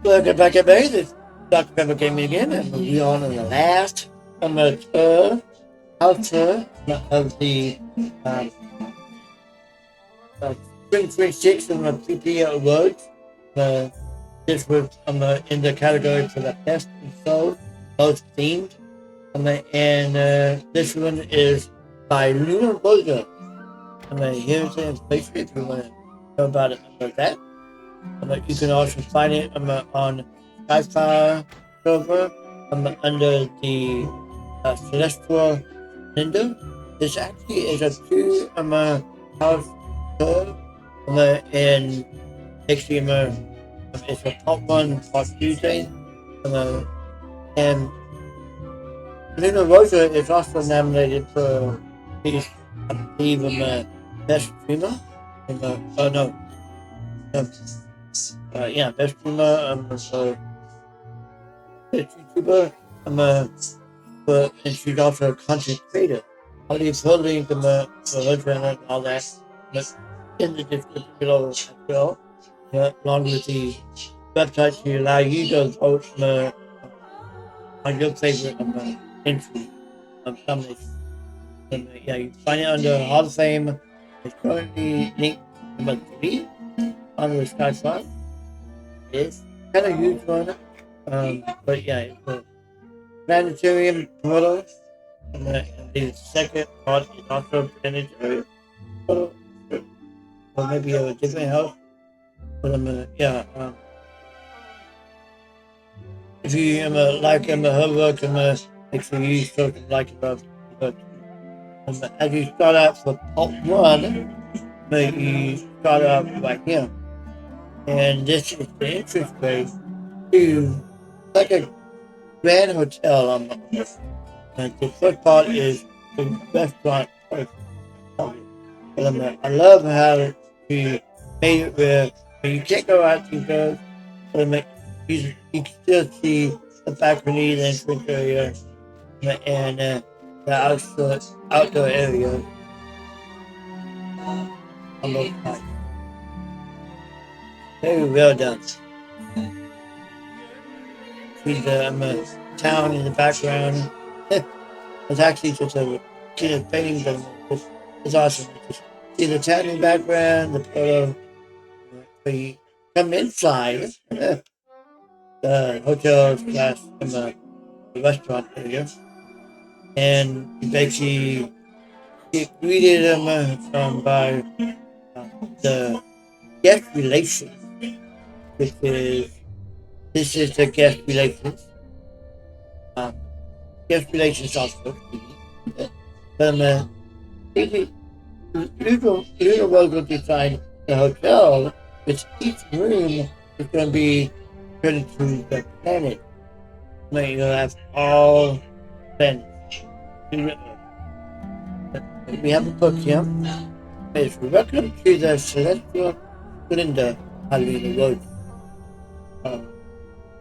Welcome back, everybody. This is Dr. Pepper Gaming again, and we are on the last tour, house tour of the um, Spring 26 on the Fippy Awards. This was in the category for the best and soul, both themed. And this one is by Lunarosa. Here's the information if you want to know about it about that. You can also find it on Skyfire server under the Celestial Linda. This actually is a two house tour and actually it's a part 1, part 2 thing. And Lunarosa is also nominated for his, I believe, best streamer. Best streamer, so YouTuber, and she's also a content creator. I'll leave her link for her channel and all that in the description below as well, along with the website to allow you to vote on your favorite entry nomination. You can find it under Hall of Fame. It's currently linked number 3 on the Skyfire. It's kind of huge one, but yeah, it's a planetarium portal, and the second part is also a planetarium portal, or maybe a different house. But if you like her work, make sure you show some like about her. As you start out for part 1, you start out right here. And this is the entrance way to like a grand hotel. And the first part is the restaurant. I love how you made it where you can't go out too close, but you can still see the balcony, the entrance area, and the outdoor area on both sides. Very well done. See the town in the background. It's actually just a kid of painting, but it's awesome. See the town in the background, the photo. When you come inside the hotel / the restaurant area, and you basically get greeted by the guest relations. This is the guest relations. Guest relations also. Lunarosa designed the hotel, which each room is going to be turned into the planet. You'll have all planets. We have a book here. It's Welcome to the Celestial Linda Lunarosa.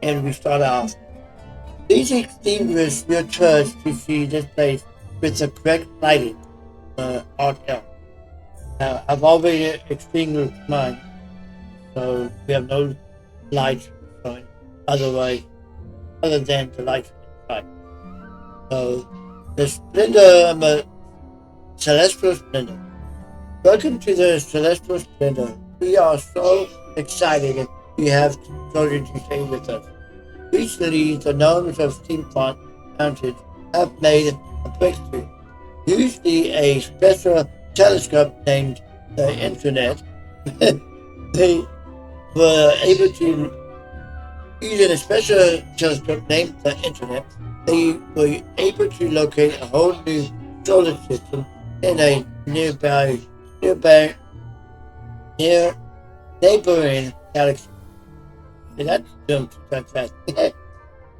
And we start off. Please extinguish your torch to see this place with the correct lighting. Alt L. Now, I've already extinguished mine, so we have no lights showing other than the lights inside. So, the Splendor, Celestial Splendor. Welcome to the Celestial Splendor. We are so excited you have chosen to stay with us. Recently, the gnomes of Steampunk Mountain have made a breakthrough. Using a special telescope named the Internet, they were able to, using a special telescope named the Internet, they were able to locate a whole new solar system in a neighboring galaxy. That's fantastic.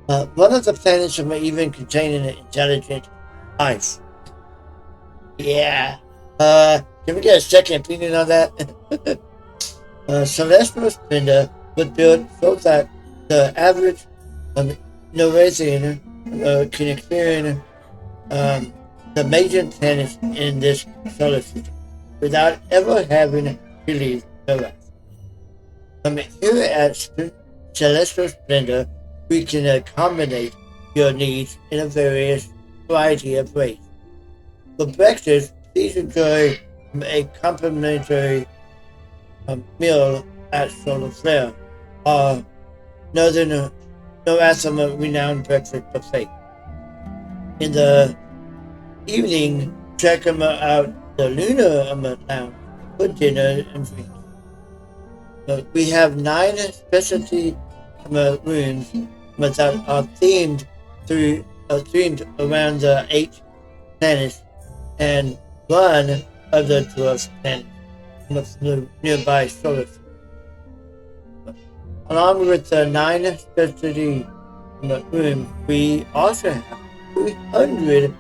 One of the planets may even contain an intelligent life. Yeah. Can we get a second opinion on that? Celestial Splendor was built so that the average Norwegian can experience the major planets in this solar system without ever having to leave Earth. Here at celestial splendor, we can accommodate your needs in a various variety of ways. For breakfast, please enjoy a complimentary meal at Solar Flare, our Northern Noasama renowned breakfast buffet. In the evening, check out the Lunar Lounge for dinner and drinks. We have 9 specialty rooms that are themed around the 8 planets and one of the 12 planets of the nearby solar system. Along with the 9 specialty rooms, we also have 300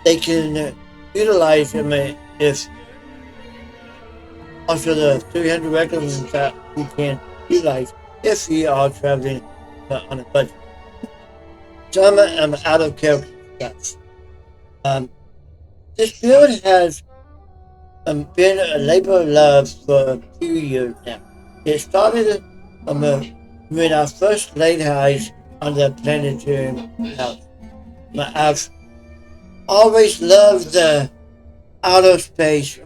they can utilize them if also the 300 regular ones that we can utilize if we are traveling on a budget. Some out of character stuff. This build has been a labor of love for a few years now. It started when I first laid eyes on the planetarium house. I've always loved the outer space.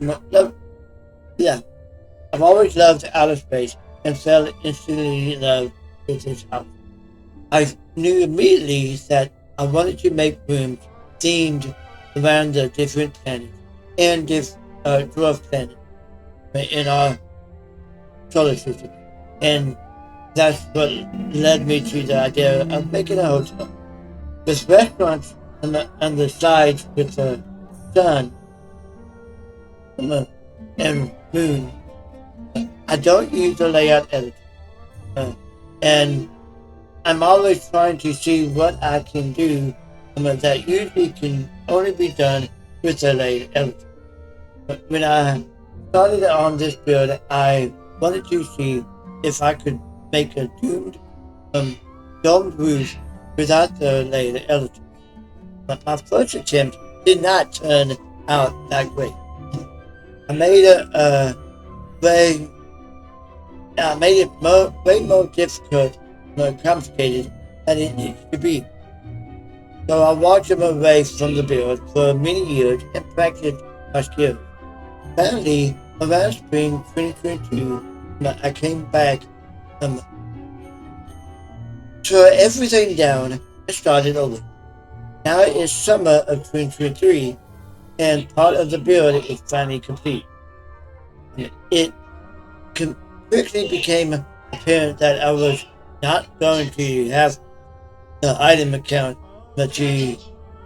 I've always loved outer space and fell instantly in love with this house. I knew immediately that I wanted to make rooms themed around the different planets and dwarf planets in our solar system. And that's what led me to the idea of making a hotel. With restaurants on the sides with the sun and moon. I don't use the layout editor. And I'm always trying to see what I can do that usually can only be done with the layout editor. But when I started on this build, I wanted to see if I could make a domed roof without the layout editor. But my first attempt did not turn out that great. I made it way more difficult, more complicated than it needs to be. So I walked away from the build for many years and practiced my skills. Finally, around spring 2022, I came back, tore everything down and started over. Now it is summer of 2023, and part of the build is finally complete. It quickly became apparent that I was not going to have the item account to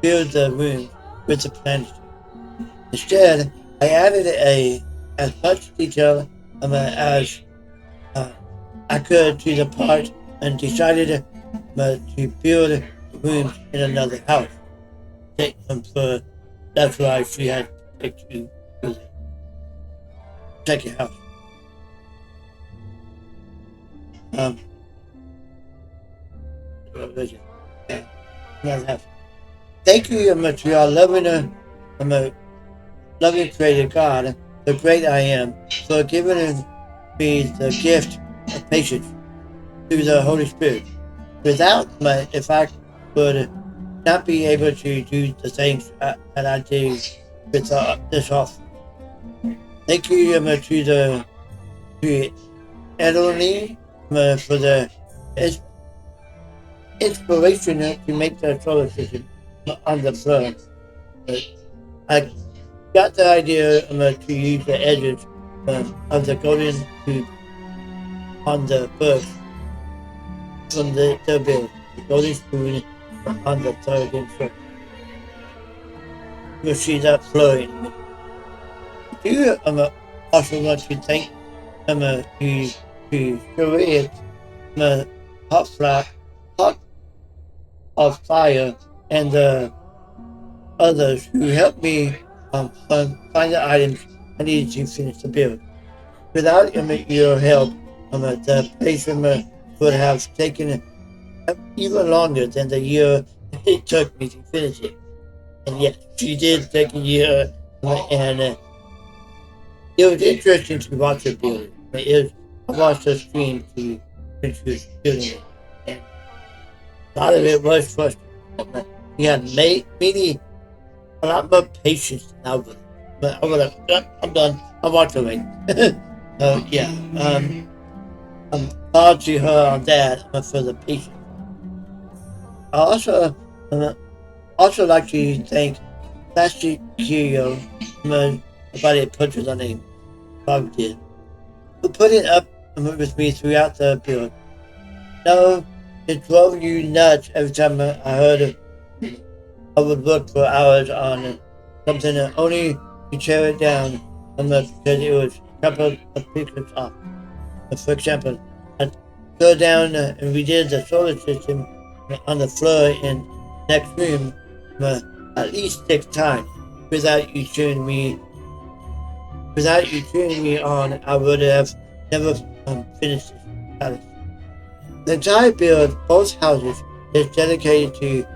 build the room with the planetary. Instead, I added as much detail as I could to the part and decided to build rooms in another house. That's why she had picked to build the second house. Thank you to our loving creator God, the great I am, for giving me the gift of patience through the Holy Spirit. Without if I would not be able to do the things that I do with this offer. Thank you to Adeline for the inspiration to make the solar system on the floor. I got the idea to use the edges of the golden tube on the bird from the build. The golden spoon on the third insert. You'll see that flowing. I do also want to thank to Korea, Hot of Fire, and the others who helped me find the items I needed to finish the build. Without your help, the place would have taken even longer than the year it took me to finish it. And yes, she did take a year, and it was interesting to watch her build. It was I watched the stream to introduce doing it. And a lot of it was frustrating. He had many a lot more patience than I would. But I would have, I'm done. I walked away. Yeah. I'm proud to her on that for the patience. I also like to thank Plastic Curio, nobody put his name, probably did, who put it up with me throughout the build. No, it drove you nuts every time I heard it. I would look for hours on something and only to tear it down because it was a couple of pictures off. For example, I go down and we did the solar system on the floor in the next room at least 6 times without you turning me on. I would have never finished this palace. The entire build, both houses, is dedicated to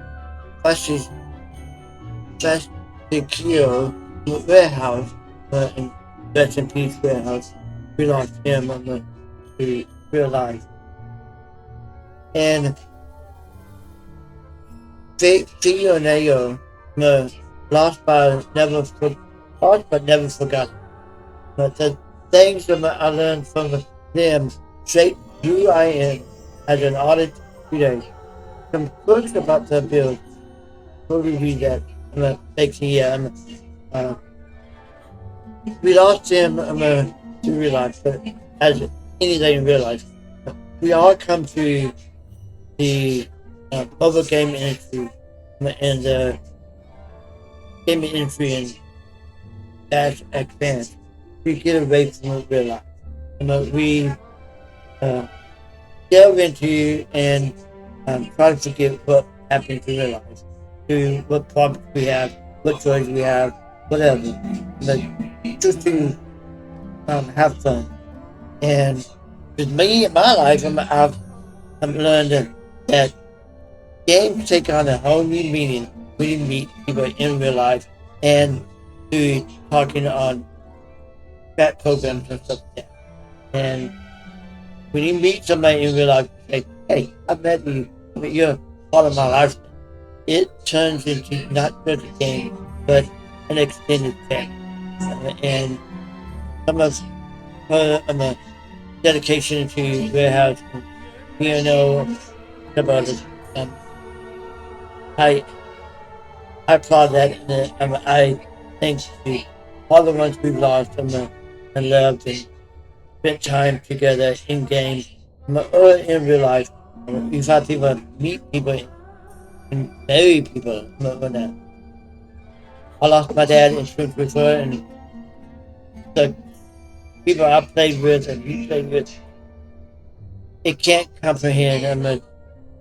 Flash's Kyo warehouse and rest in peace warehouse. We lost him to real life. And Theo lost but never forgotten. But the things that I learned from them shaped who I am as an artist today. Some quirks about the build. Probably read that. We lost him to real life, but as anything in real life, we all come through the mobile game industry and the gaming industry and that advanced. We get away from real life. We delve into and try to forget what happened in real life, to what problems we have, what choices we have, whatever. But just to have fun. And with me in my life, I've learned that games take on a whole new meaning when you meet people in real life and through talking on chat programs and stuff like that. And when you meet somebody in real life, you say, hey, I met you, but you're part of my life. It turns into not just a game, but an extended family. And some of her dedication to warehouse, some others. I applaud that, and I thank you all the ones we've lost and loved and spent time together in game or in real life. We've had people meet people and marry people. I lost my dad in Switch with her, and the people I played with and you played with, it can't comprehend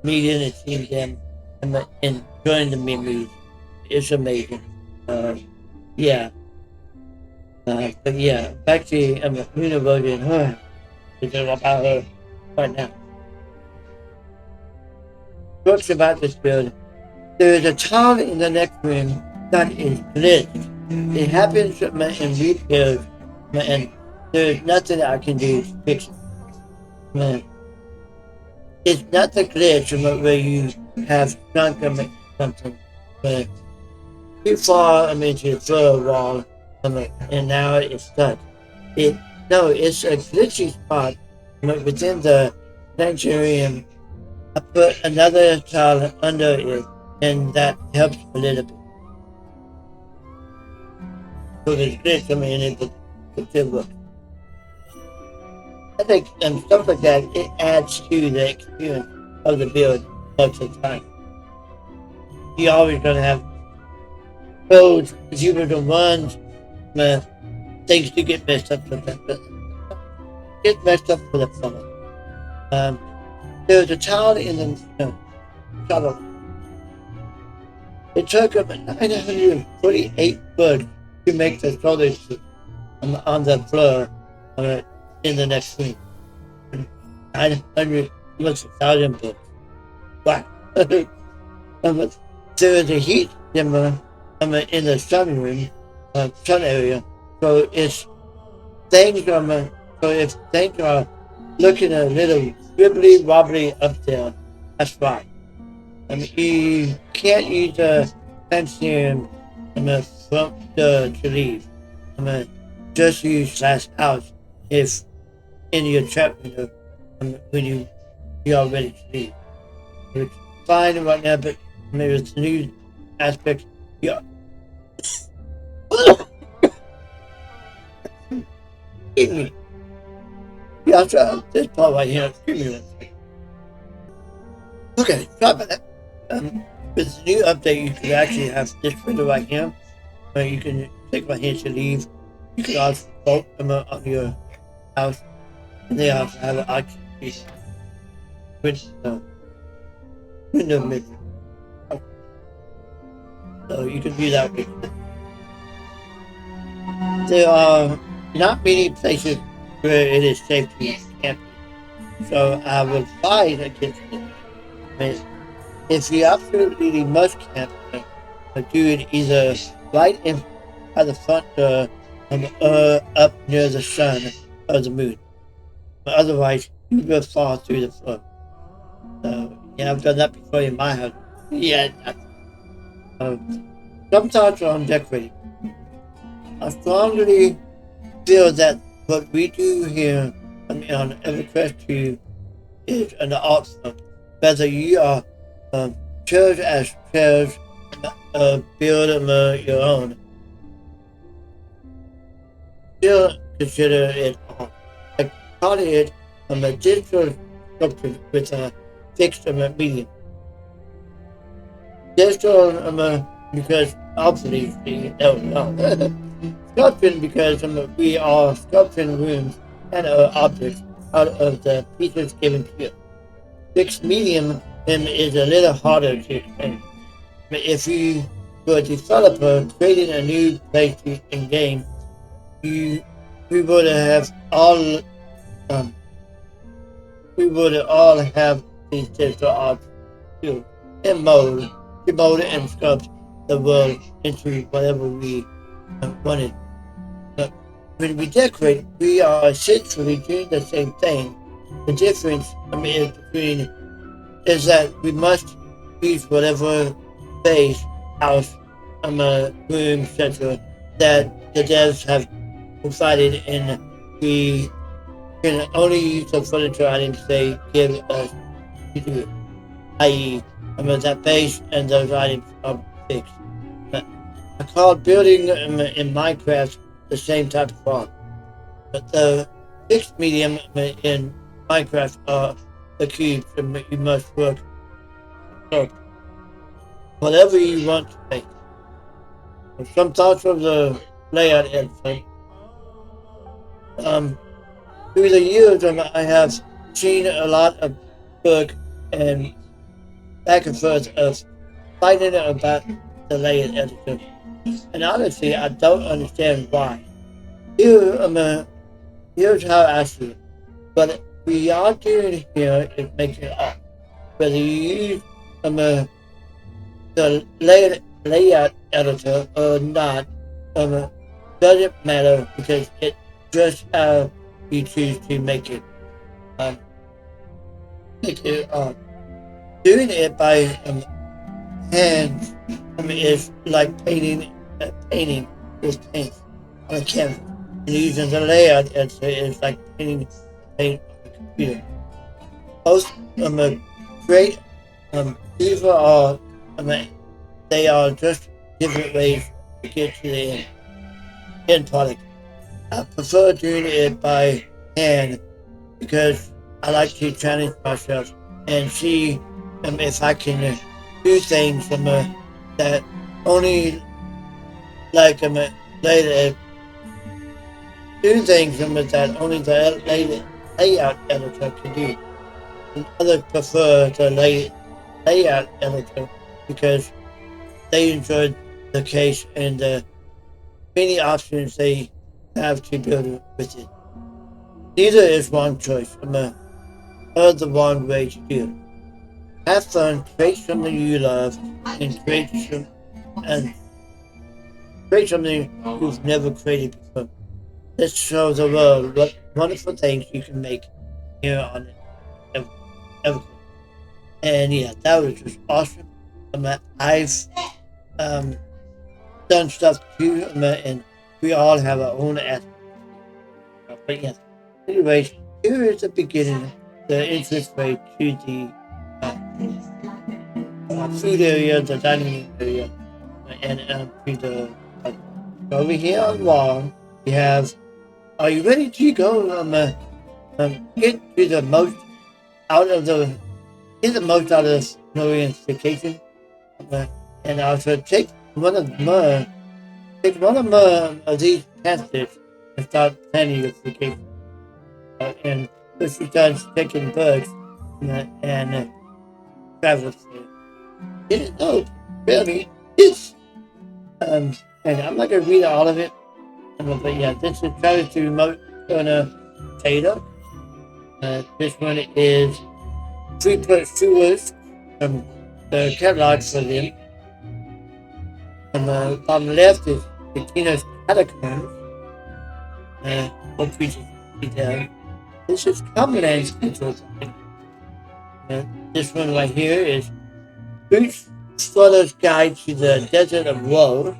meeting and seeing them and enjoying the memories. It's amazing. Yeah. But yeah, back to Lunarosa and her. It's about her right now. Talks about this building. There is a tile in the next room that is glitched. It happens in repairs, and there is nothing I can do to fix it. It's not the glitch where you have sunk something too far into the floor wall, and now it's stuck. It's a glitchy spot within the sanctuary. I put another tile under it, and that helps a little bit. So there's glitch it still works. I think stuff like that, it adds to the experience of the build most of the time. You're always going to have roads, computers and runs, things do get messed up sometimes, but get messed up for the fun. There's a tile in the shuttle. It took them 948 foot to make the solar suit on the floor in the next week. 900, almost 1,000 books. Wow. There is a heat dimmer in the sun room, sun area. So it's things so if things are looking a little wibbly wobbly up there. That's right. You can't use a Pentium front door to leave. Just use slash out if in your trap window when you are ready to leave. It's fine right now, but there's new aspect. Yeah. Excuse me. Yeah, I'll try this part right here. Excuse me one second. Okay, sorry about that. With the new update, you can actually have this window right here. Where you can click right here to leave. You can also vote on your house. And they also have an option with window mix. So you can do that with it. There are not many places where it is safe to camp. So I would advise against it. If you absolutely must camp, do it either right in by the front door up near the sun or the moon. But otherwise, you will fall through the floor. So, yeah, I've done that before in my house. Yeah. Some thoughts on decorating. I strongly feel that what we do here on EverQuest Show is an art form. Whether you are chairs as chairs, build your own. Still consider it art. I call it a digital sculpture with a fixed medium. Digital because obviously sculpting because we are sculpting rooms and objects out of the pieces given to you. Fixed medium is a little harder to explain. If you were a developer creating a new place in game, we would have all have these digital objects too, and mold and sculpt the world into whatever we wanted. But when we decorate, we are essentially doing the same thing. The difference is that we must use whatever space, house, room, etc. that the devs have provided, and we can only use the furniture items they give us to do it. I.e., that base and those items are fixed. I call building in Minecraft the same type of art. But the fixed medium in Minecraft are the cubes, and you must work. So, whatever you want to make. Some thoughts of the layout element. Through the years, I have seen a lot of work and back and forth of fighting about the layout editor. And honestly, I don't understand why. Here's how I see it. What we are doing here is making it up. Whether you use the layout editor or not, doesn't matter because it's just how you choose to make it. Doing it by hand is like painting with paint on a canvas. And using the layout editor is like paint on a computer. Both great. These are they are just different ways to get to the end product. I prefer doing it by hand because I like to challenge myself and see if I can do things that only like later do things that only the layout editor can do. And others prefer the layout editor because they enjoy the case and the many options they have to build with it. Neither is wrong choice, or the wrong way to do it. Have fun, create something you love, and create something you've never created before. Let's show the world what wonderful things you can make here on EverQuest. And yeah, that was just awesome. I've done stuff too, and we all have our own aspects. But yes, anyways, here is the beginning, the entrance way to the food area, the dining room area, and to the over here on the wall, we have. Are you ready to go? Get to the most out of the get the most out of this Norwegian vacation, and also take one of these passages and start planning your vacation. And once you're done taking birds and travel there, didn't know really this. And I'm not gonna read all of it, but yeah, this is travel to remote Taylor. This one is 3.2 words from the catalog for them. And on the left is Betina's Catacombs. What features detail. This is Cumberland's control. This one right here is Bruce Slaughter's Guide to the Desert of Woe.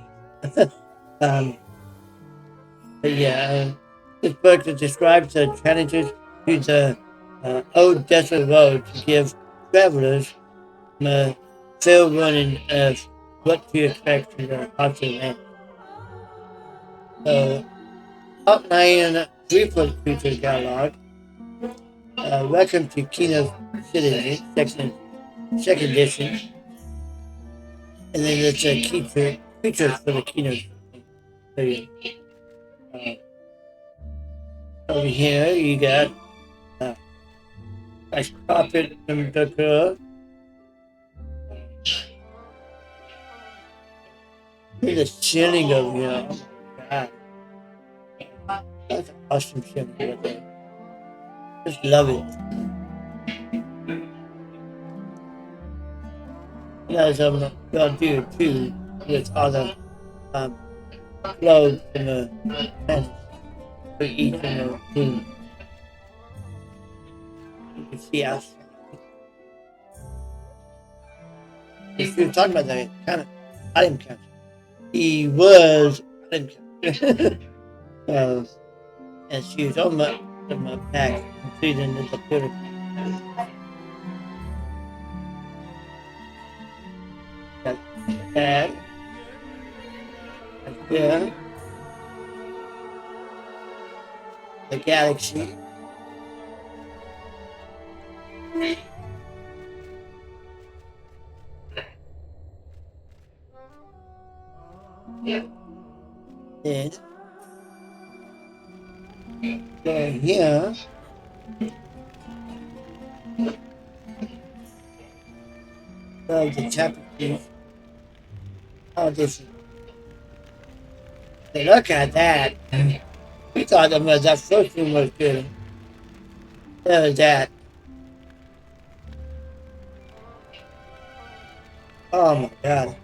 But yeah, this book describes the challenges to the old desert road to give travelers a fair warning of what to expect in the Arctic land. So, outlining 3-foot creature catalog. Welcome to Kino's City, second edition. And then there's creatures for the Kino. Over here you got nice carpet from the girl. Here's the ceiling over here. Oh my god. That's an awesome ceiling right there. Just love it. There's gonna do too with all the clothes and the pants for each and the team. You can see us. If you're talking about that kind of item count, he was item count. And she was on my back, including the computer. That. Right there. The galaxy. Then here. The chapter. Oh, this. Look at that. We thought that first one was good. There was that. Oh my god.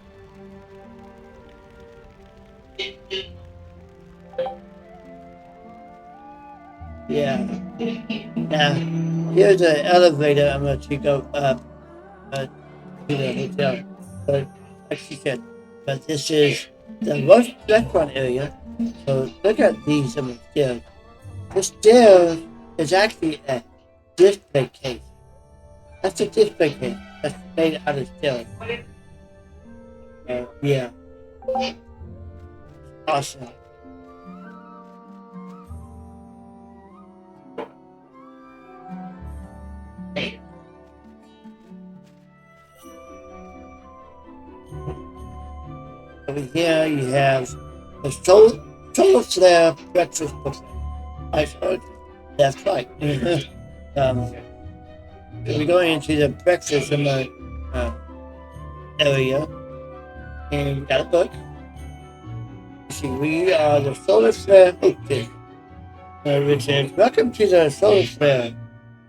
Yeah. Now, here's the elevator. I'm going to go up to the hotel. But, like she said, but this is the restaurant area. So, look at these stairs. The stairs is actually a display case. That's a display case. That's made out of stairs. Yeah. Awesome. Over here you have the solar flare breakfast buffet. I saw it. That's right. So we're going into the breakfast area, and we got a book. See, we are the solar flare hostess, which says, "Welcome to the solar flare.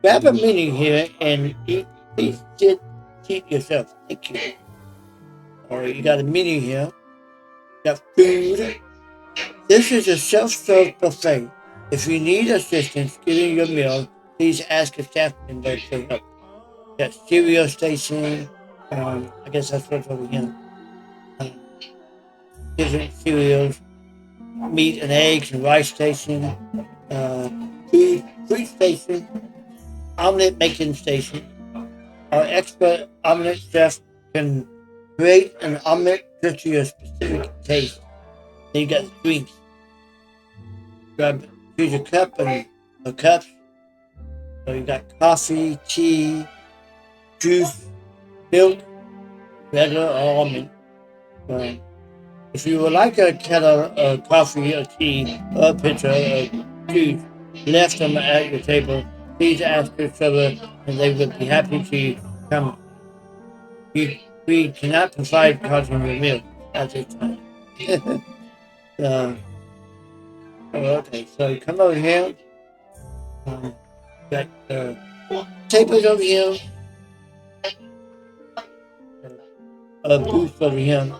Grab a menu here and eat. Please seat yourself. Thank you." Or you got a menu here. You got food. This is a self-serve buffet. If you need assistance getting your meal, please ask a staff member to help. Got cereal station. I guess that's what's over here. Different cereals, meat and eggs and rice station, food station, omelet making station. Our expert omelet chef can create an omelet just to your specific taste. Then you got drinks. Choose a cup and a cup. So you got coffee, tea, juice, milk, regular or almond. If you would like a kettle of coffee or tea or a pitcher of juice left them at your table, please ask your server and they will be happy to come. We cannot provide coffee or milk at this time. Okay, so you come over here. Got tables over here. A booth over here.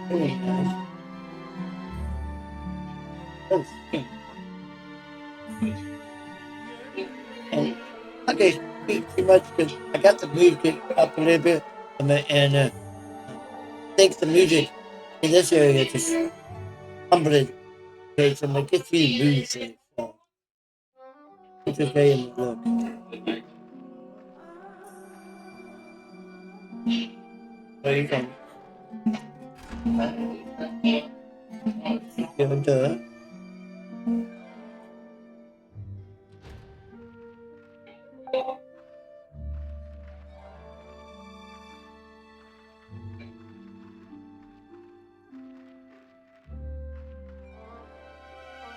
Very nice. And I can't speak too much because I got the music up a little bit, and I think the music in this area just humbling. Okay, so I'm gonna get you to move things. So it's okay in the look. There you go. Give it to her.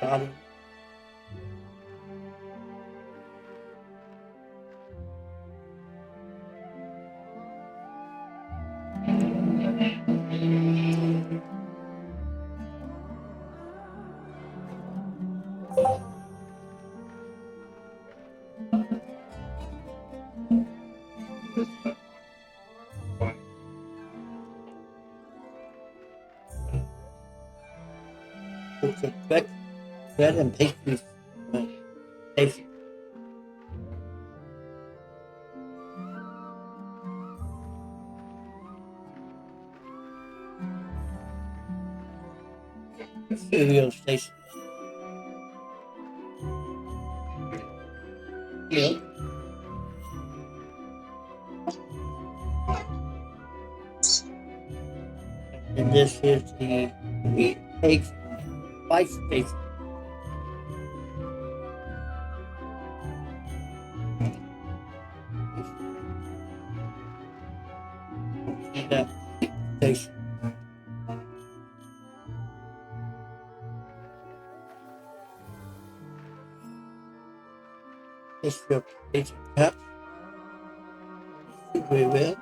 Bottom. It's a bread and pastry station. Cereal station. Milk. And this is the meat, eggs, and rice station. And station. This is your plate and cup. Very well.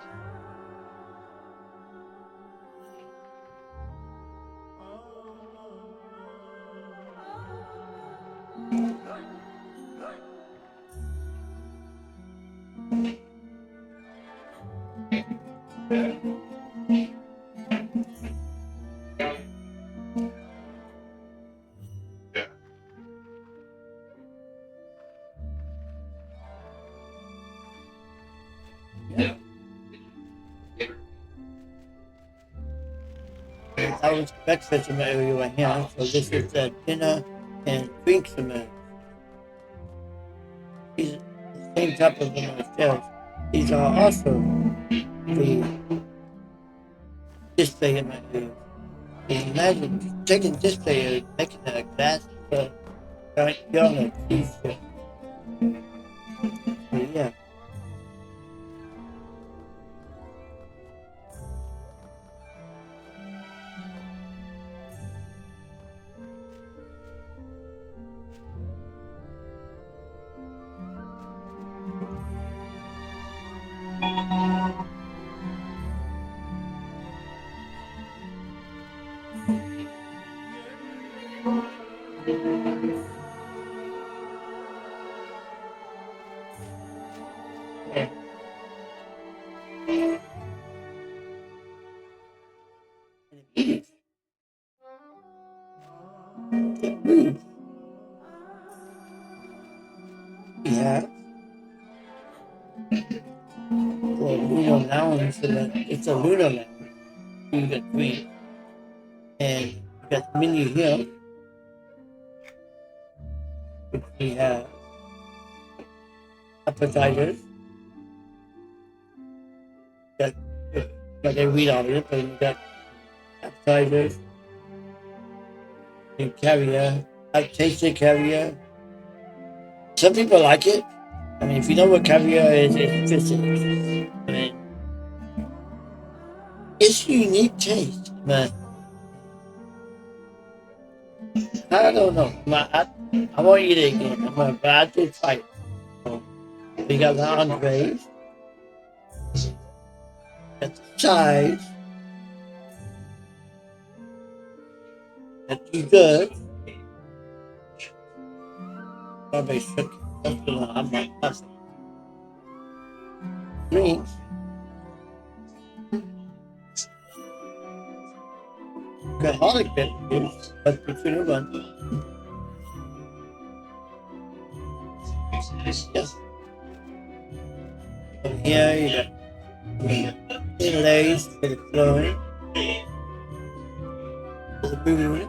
I was breakfast in the area right here, so this is dinner and drinks in the These are the same type of them myself. These are also the display in my area. And imagine taking display and making a glass of young t-shirt. So yeah. have the Lunar Lounge. It's a Lunar Lounge. You got green. And you got mini here, which we have appetizers. Got, but they read all of it, but you got appetizers and caviar. I tasted caviar. Some people like it. I mean, if you know what caviar is, it's physics. I mean, it's unique taste, man. I don't know. I won't eat it again. But I did try it. So, we got the entrees. Got the sides. Got desserts. Probably shook. I'm not fussing. Drinks. Alcoholic beverages, but between the one. Yes. So here you got inlays for the flowing. For the moving.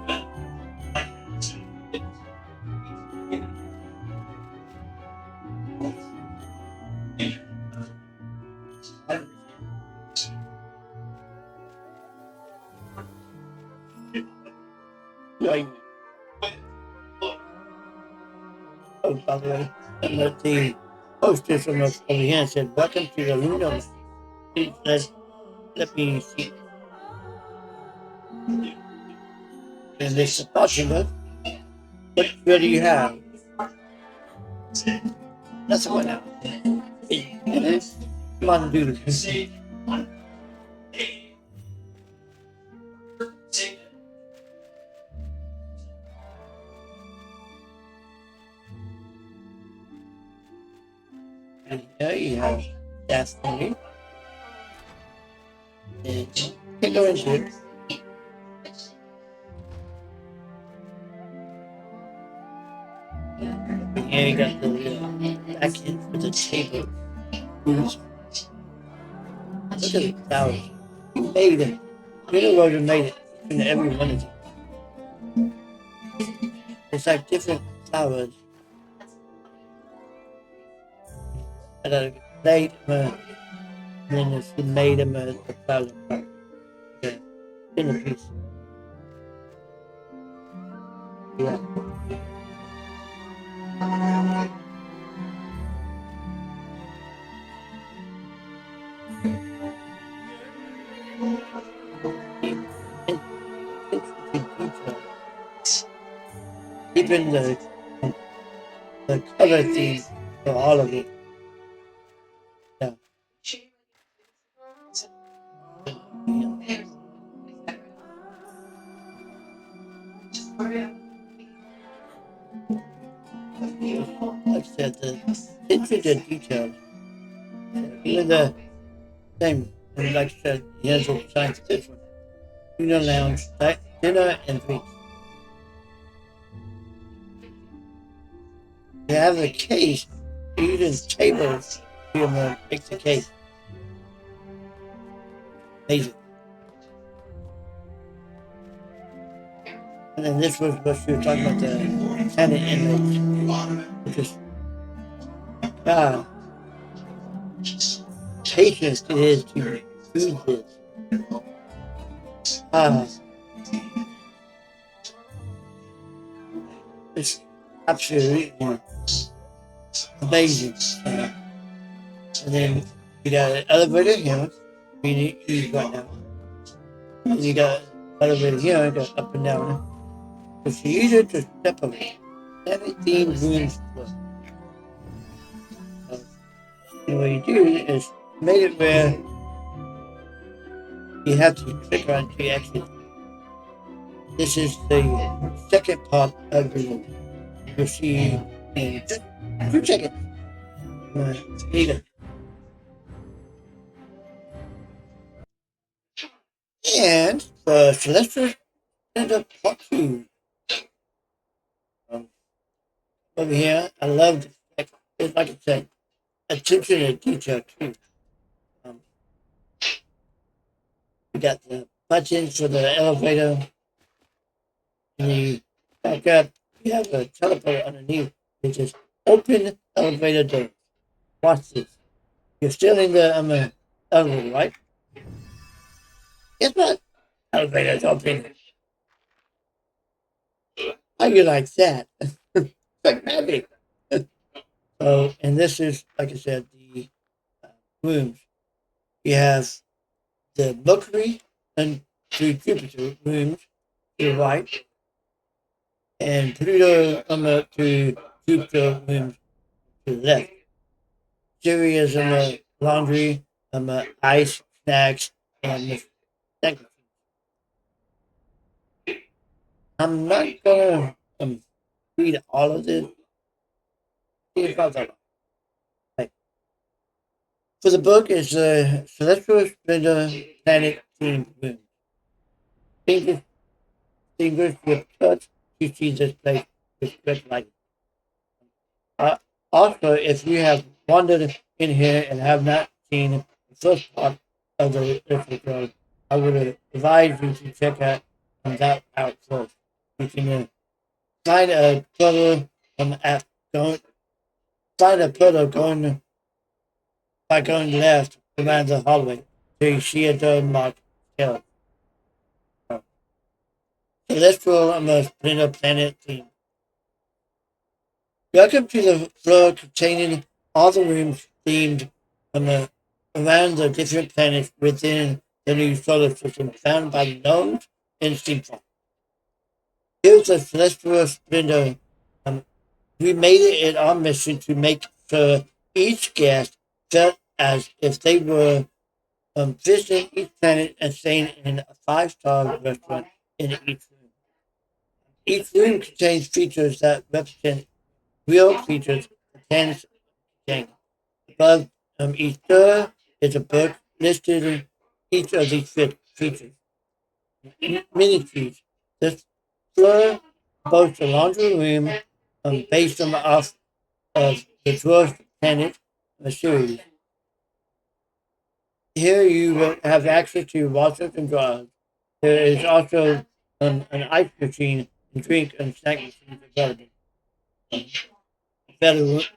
Oh, by the way, and let the hostess over here and said, "Welcome to the Lunar Lounge. Please let me see." And they supporting us. What do you have? That's the one now. Come on, dude. And here you have destiny. And can't go into it. And here you got the back end for the table. Look at the flowers. You made it. Lunarosa made it in every one of these. It's like different flowers. And I made them, and then she made them a flower part. Okay. In a piece. Yeah. Even the color theme for all of it. Yeah. Like I said, the intricate details. Even the same, and like I said, he has all kinds of different. Lunar Lounge, dinner and drinks. You have the case, using tables to make the case. Amazing. And then this was what she was talking about, the planet inmates. Which is, patience it is to do this. It's absolutely amazing. And then you got an elevator here, you need right now. And you got an elevator here, go up and down. It's easier to step on it. 17 rooms plus. And what you do is make it where you have to click on to exit. This is the second part of the room. You'll see in just 2 seconds. Here you go. And so let's just end up part 2. Over here, I love this it's like I said, attention to detail too. Um, we got the buttons for the elevator, and the back up. We have a teleporter underneath, which is open elevator door. Watch this. You're still in the elevator, right? Guess what? Elevator's open. How you like that? Like magic. So, and this is, like I said, the rooms. You have the Mercury and to Jupiter rooms to the right, and Pluto to Jupiter rooms to the left. Cereals and laundry, ice, snacks, and the snack. I'm not gonna read all of this. It's not that long. Like, for the book, is Celestial Splendor Planet Team Room. Distinguished with touch to see this place with great light. Uh, Also, if you have wandered in here and have not seen the first part of the episode, I would advise you to check that out first. You can find a photo at going find a photo going by going left around the hallway till you see a door marked Hill. Celestial Splendor Planet Team. Welcome to the floor containing all the rooms themed around the different planets within the new solar system found by the gnomes and steampunk. Here's a celestial splendor. We made it our mission to make sure each guest felt as if they were visiting each planet and staying in a five-star restaurant in each room. Each room contains features that represent real features and contain. Above each door is a book listing each of these features. Mini features. This floor boasts a laundry room based on off of the dwarf planet series. Here you will have access to washers and dryers. There is also an ice machine and drink and snack machines available.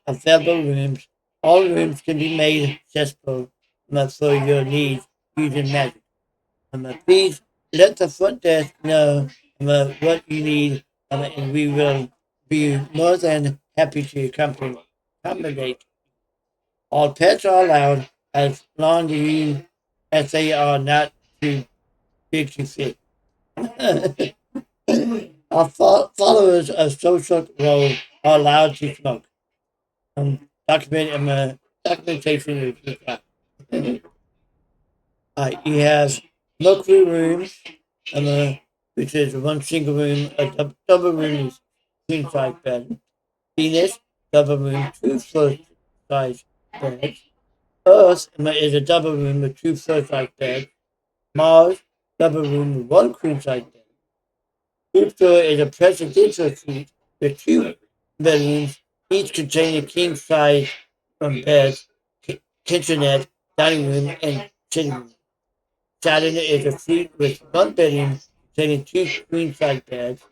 Available rooms. All rooms can be made accessible for your needs using magic. Please let the front desk know what you need, and we will be more than happy to accommodate. All pets are allowed as long as they are not too big to fit. Our followers of social role are allowed to smoke. Documentation is required. You have Mercury rooms, which is one single room, a double room is queen size bed. Venus, double room, two full size beds. Earth is a double room with two full size beds. Mars, double room with one queen size bed. Jupiter is a presidential suite with two bedrooms, each containing king size beds, kitchenette, dining room, and sitting room. Saturn is a suite with one bedroom containing two queen size beds,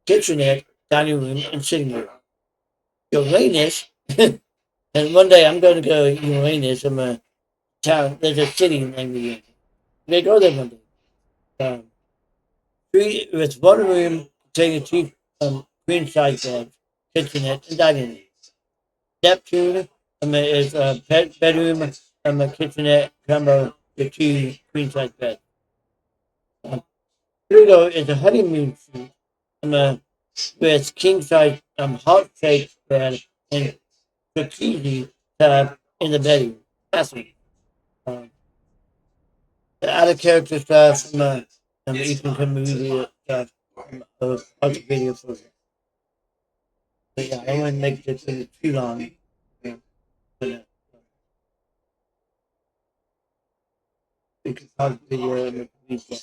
kitchenette, dining room, and sitting room. Uranus, and one day I'm going to go to Uranus. I'm a town. There's a city named Uranus. They go there one day. Three with one room containing two queen size beds, kitchenette, and dining room. Neptune is a bedroom, a kitchenette combo with two queen size beds. Pluto is a honeymoon suite with king size heart shaped bed and jacuzzi tub in the bedroom. Bathroom. Um, the other character stuff Ethan can movie stuff of other video footage. But yeah, I don't want to make this too long. Yeah, but, we could pause the video and make a video.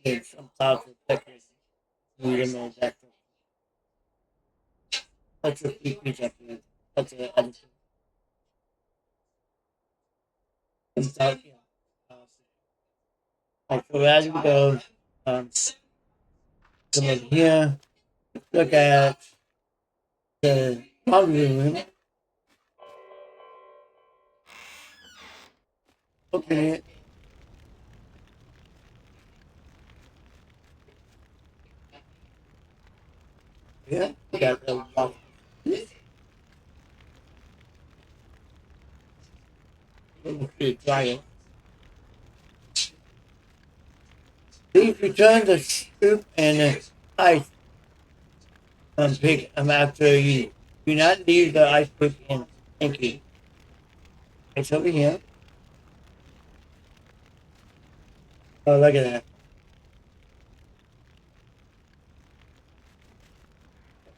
there's some thoughts of techniques. Read them as that. That's a few things I can. That's an editor. Without, yeah. So as we go, come over here, look at the laundry room, open it. Yeah, we got the wash. Dryer. Please return the soup and ice pick after you. Do not leave the ice pick in. Thank you. It's over here. Oh, look at that.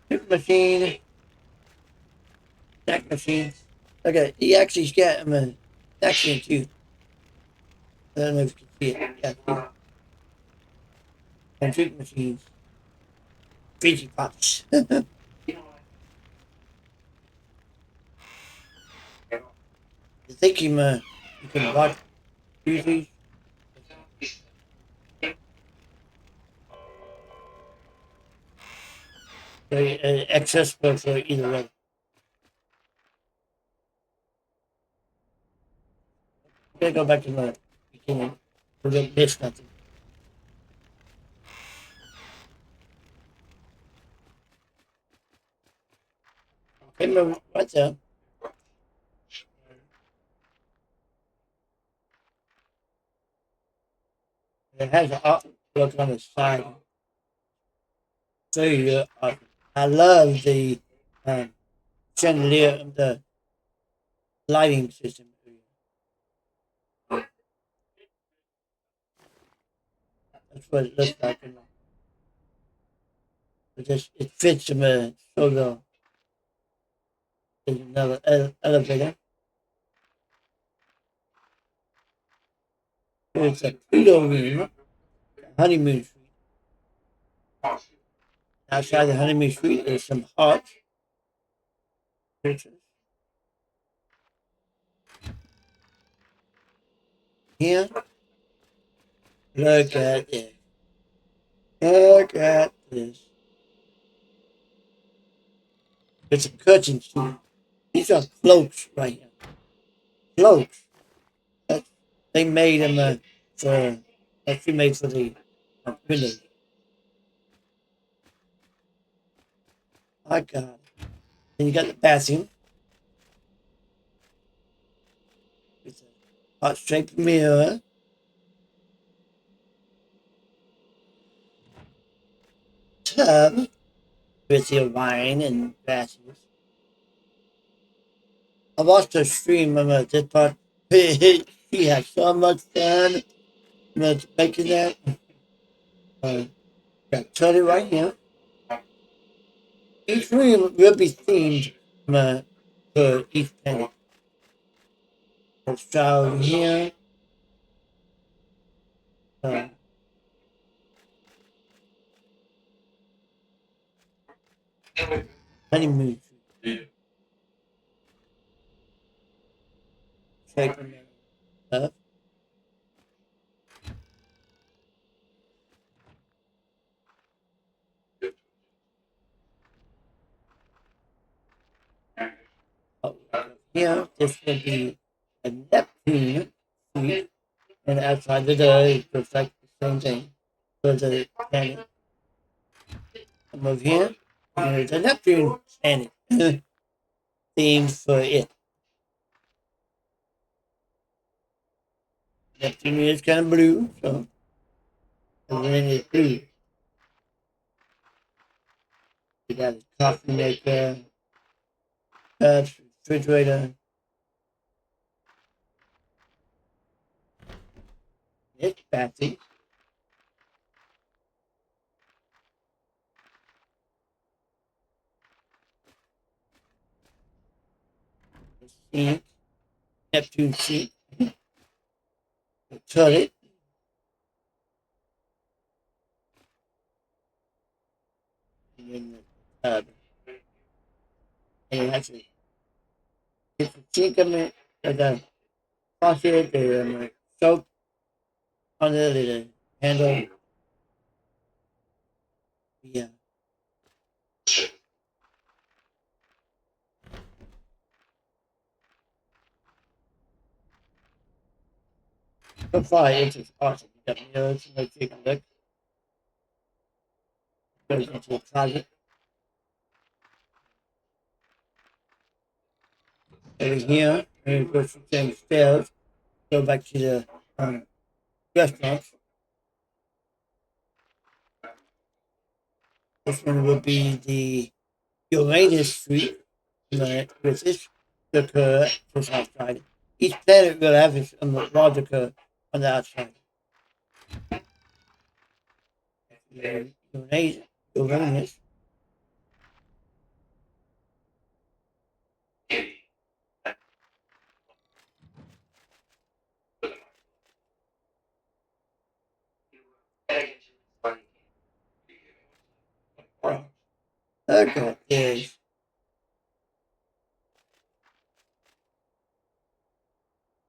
Soup machine, snack machine. Look at it. He actually's got him a section too. I don't know if you can see it. Yeah, see it. And soup machines. Fiji pots. I think you can watch these. Accessible for either way. I'm gonna go back to the beginning. We're gonna miss nothing. Okay, what's up? It has an artwork on the side. Very good art. I love the chandelier, the lighting system. That's what it looks like. It fits him so well. There's another elevator. Here's a Pluto room, HoneyMoon Suite. Outside the HoneyMoon Suite, there's some hearts. Pictures. Here, look at this. Look at this. It's a curtains too. These are cloaks right here. Cloaks. That's, they made them for, actually made for the windows. My God. Then you got the bathroom. It's a heart-shaped mirror. Tub with your wine and glasses. I watched her stream of this part. She had so much fun making that. Got Teddy right here. Each room will be themed for each planet. Let's try over here. HoneyMoon. Shaking up. Here, this will be a Neptune Suite, and outside the door, it looks like the same thing for the planet. Come over here, and there's a Neptune planet theme for it. Neptune is kind of blue, so everything is blue. You got a coffee maker, cups, refrigerator. It's fancy. Sink, Neptune Suite, the toilet, And actually, if you think of it, the faucet, the soap under the handle, yeah. So far, it's awesome. You got mirrors, like you can look, goes into the closet. Over here, and you go downstairs, go back to the restaurant. This one will be the Uranus Suite, which is the curve just outside. Each planet will have its larger curve on the outside. Uranus. Okay, is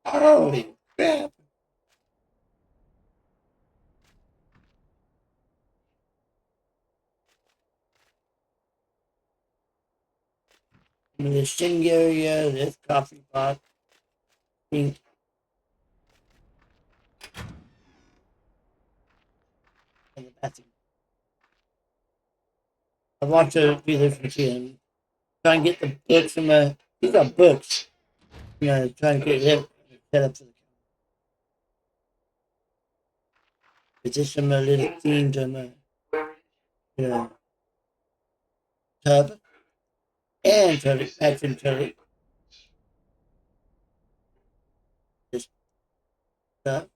holy crap. The sink area, this coffee pot, sink, and the bathroom. I want to do this with you and try and get the books from these are books. Trying to get them set up to the it's just some little themes on the you know, tub and toilet, bathroom toilet. This stuff.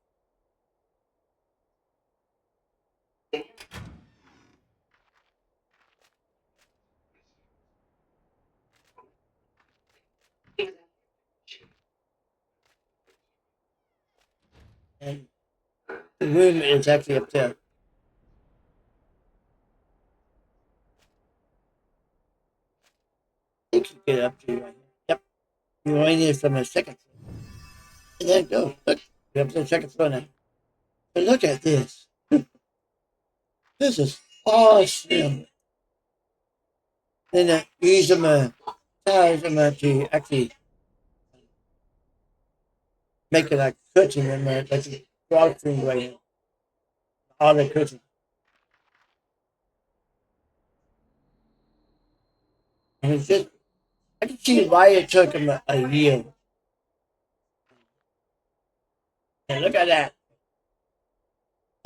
And the room is actually up there. You can get up to right here. Yep. You only need from the second floor. And there it goes. Look, you're up to the second floor now. But look at this. This is awesome. Then use them tiles them to actually make it like curtain and like a walkthrough right here. All the curtain. And it's just I can see why it took him a year. And look at that.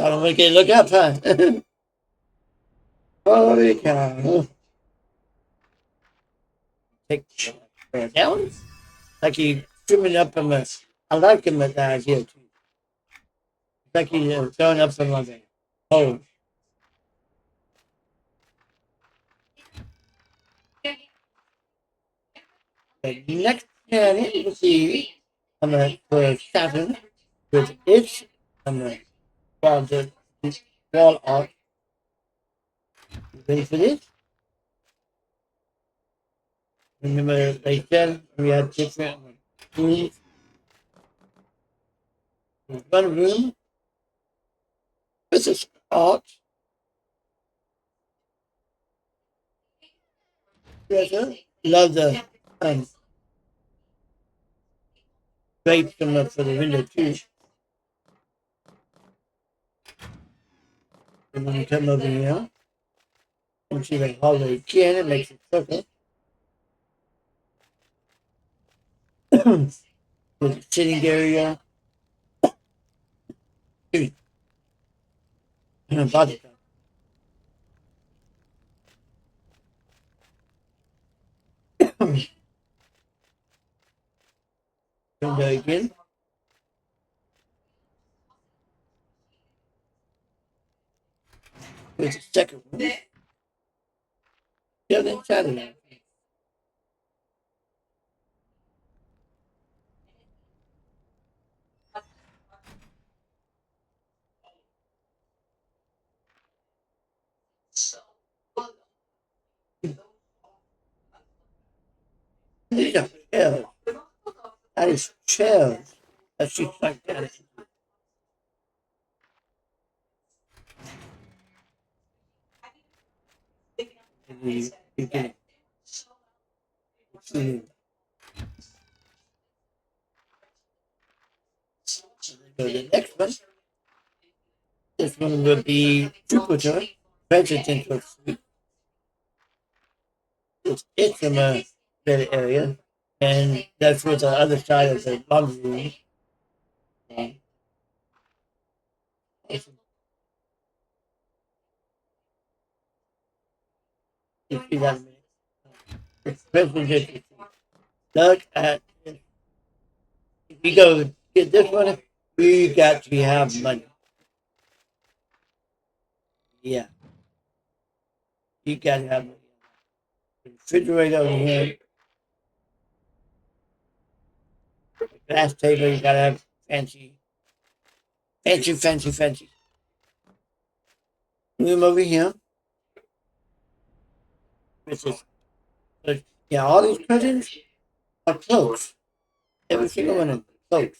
I don't make it look up, huh? Holy cow. Take down. Like he trimming up him. I like him at that idea too. It's like he's throwing up some like a hole. The next planet we'll see for Saturn with its the wall art. Ready for this? Remember they said we had different rooms. There's one room. This is art. Love the drapes coming up for the window too. And when you come over here, and see the hallway again, it makes it circle. With the sitting area. Body count. Window again. With the second one. Yeah, then Saturday. These are chairs. That is chairs that she sunk down into. The beginning. So the next one, this one will be Jupiter Presidential Suite. It's in a better area, and that's where the other side of the laundry room. It's, you see that in a minute. It's presidential suite. Look at this. If you go get this one, you got to have money. Yeah, you got to have money. The refrigerator over here, glass table, you got to have fancy, fancy, fancy, fancy. Room over here, which is, yeah, all these curtains are closed. Every single one of them closed.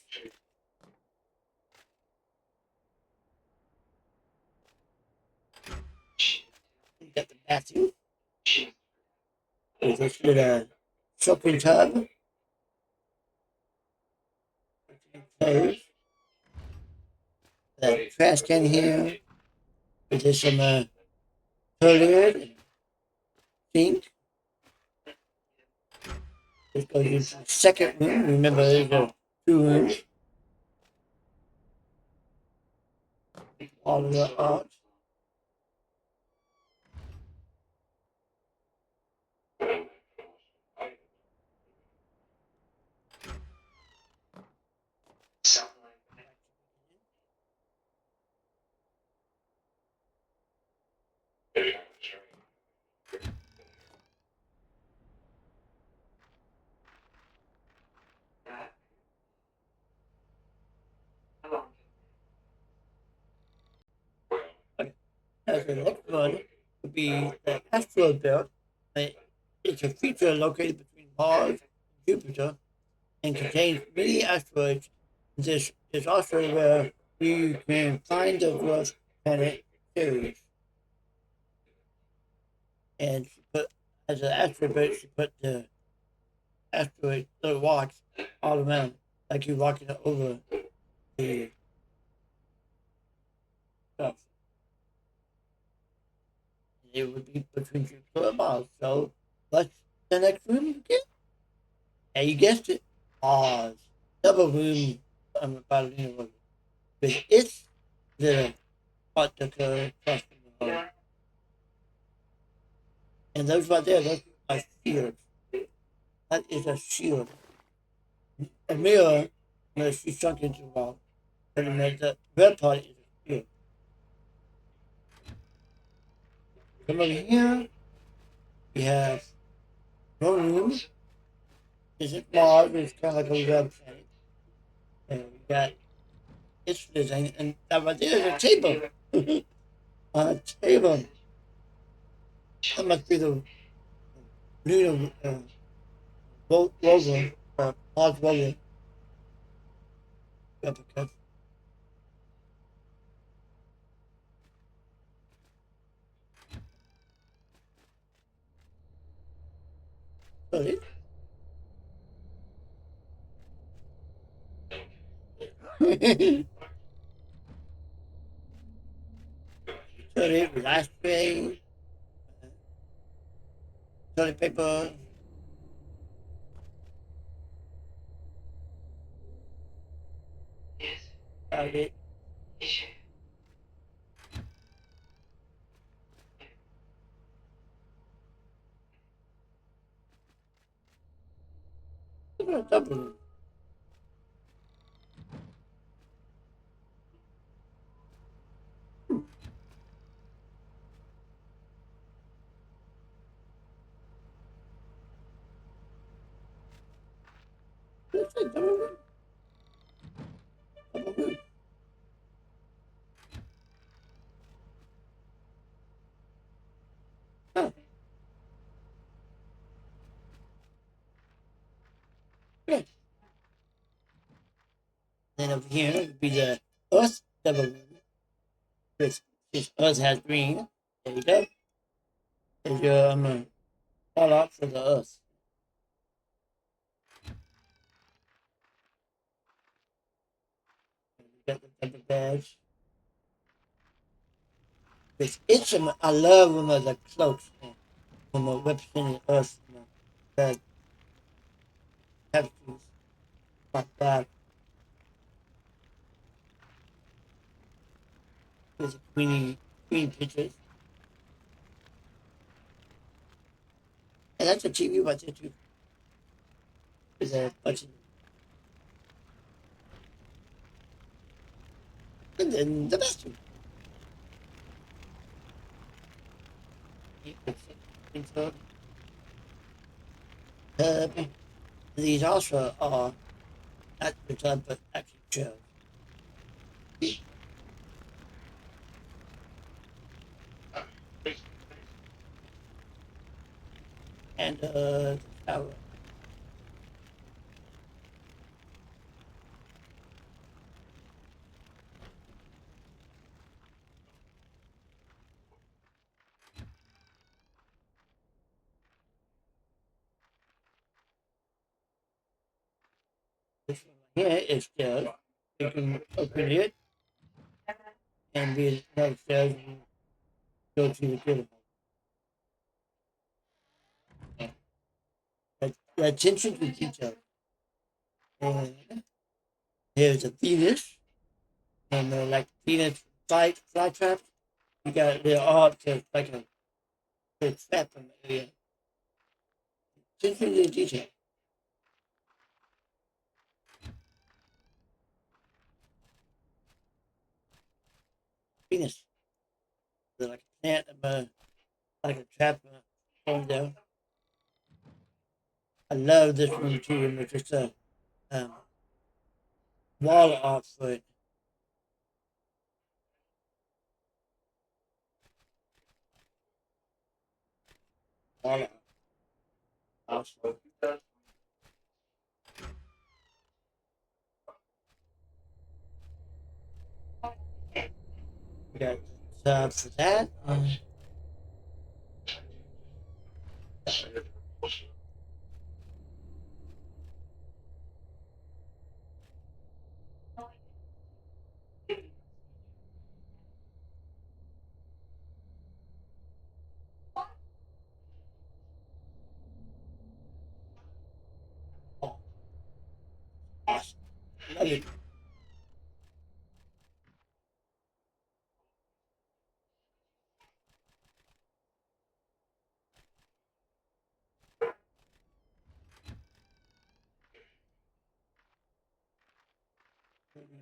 You got the bathroom with this little soaking tub. Closed. The trash can here. With this some toilet, sink. This goes into the second room. Remember, there's two rooms. All of the art. As the next one would be the asteroid belt. It's a feature located between Mars and Jupiter and contains many asteroids. This is also where you can find the dwarf planet Ceres. And she put, as an asteroid belt, she put the asteroid, the rocks all around, like you're walking over the stuff. It would be between Jupiter and Mars. So, what's the next room again? Yeah, you guessed it. Mars. Double room about Lunarosa. But it's the particle across the road. And those right there, those are shields. That is a shield. A mirror, she sunk into the wall. But the red part is a shield. Come over here, we have no room. This is Mars, it's kind of like a red planet. And we got its design, and that right there is a table. On a table. That must be the lunar rover, Mars rover replica. Sorry. Sorry, last tray, toilet paper, it. Double. Double. Double. Oh, Then over here would be the Earth double moon, which Earth has green. There you go. There's your call out for the Earth. You got the double badge. It's I love when the cloaks, when the representing Earth, that tapestries like that. There's a queen pictures. And that's a TV right there too. There's a bunch of, and then the best one. These also are not the tub, but actually shells. And the tower. This one right here is shells. You can open it and be another shells and go to the good one. The attention to detail. And here's a Venus, and like Venus fly traps. You got the art to like a trap in the area. Attention to detail. Venus. They're like a plant, like a trap on there. I love this one too, and it's just a um, wall art for it. Wall art. Awesome. We got for that. Oh, awesome. Love it.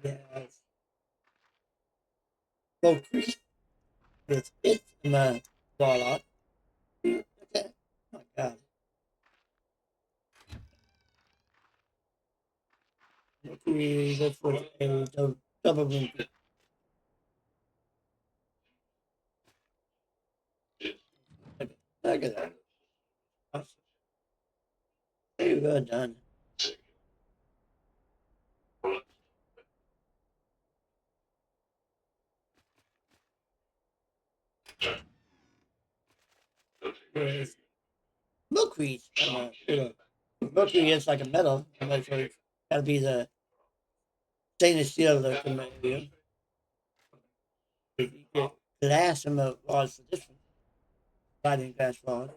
We have Mercury with its wall art. Okay. Oh my God. Mercury looks for a double moon. Look at that. Awesome. Very well done. Whereas Mercury, Mercury is like a metal, so it's got to be the stainless steel that can make you get glass in the rods for this one, sliding glass rod.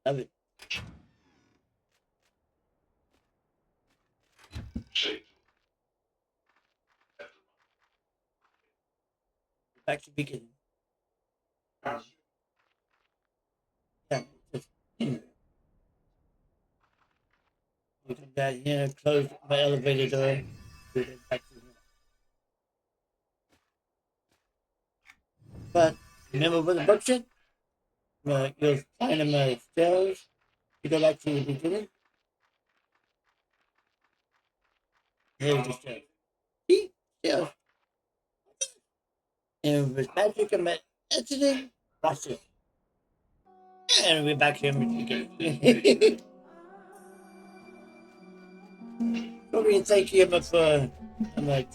Love it. Back to beginning. Yeah, just, you come down here, close my elevator door. Back to but remember what the book said? You'll find them stairs. You go back to the beginning. Here's the stairs. See? Stairs. And with magic and exiting, watch it. And we're back here again. So we thank you for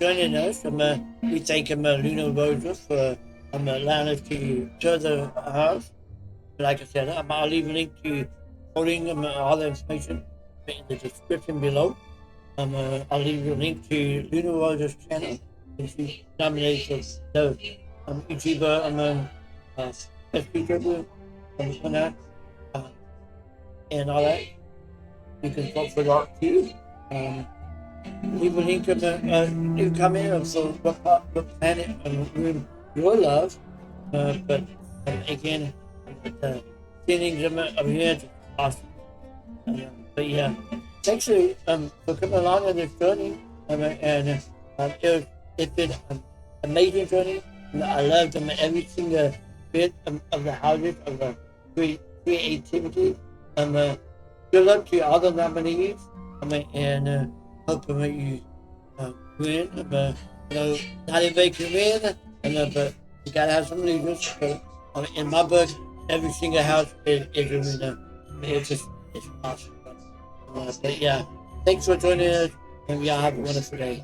joining us. We thank Lunarosa for allowing us to tour the house. Like I said, I'll leave a link to holding all the information in the description below. I'll leave a link to Lunarosa's channel. And she's nominated for the YouTuber best YouTuber on that and all that. You can vote for that too. Leave a link in the new comment for what planet room your love. But again, the feelings of here is awesome. But yeah, thanks for coming along on this journey. It's been an amazing journey. I loved every single bit of the houses of the creativity. Good luck to all the nominees. And hope you win. Not everybody can win, but you gotta have some losers. But in my book, every single house is a winner. It's awesome. But yeah, thanks for joining us, and y'all have a wonderful day.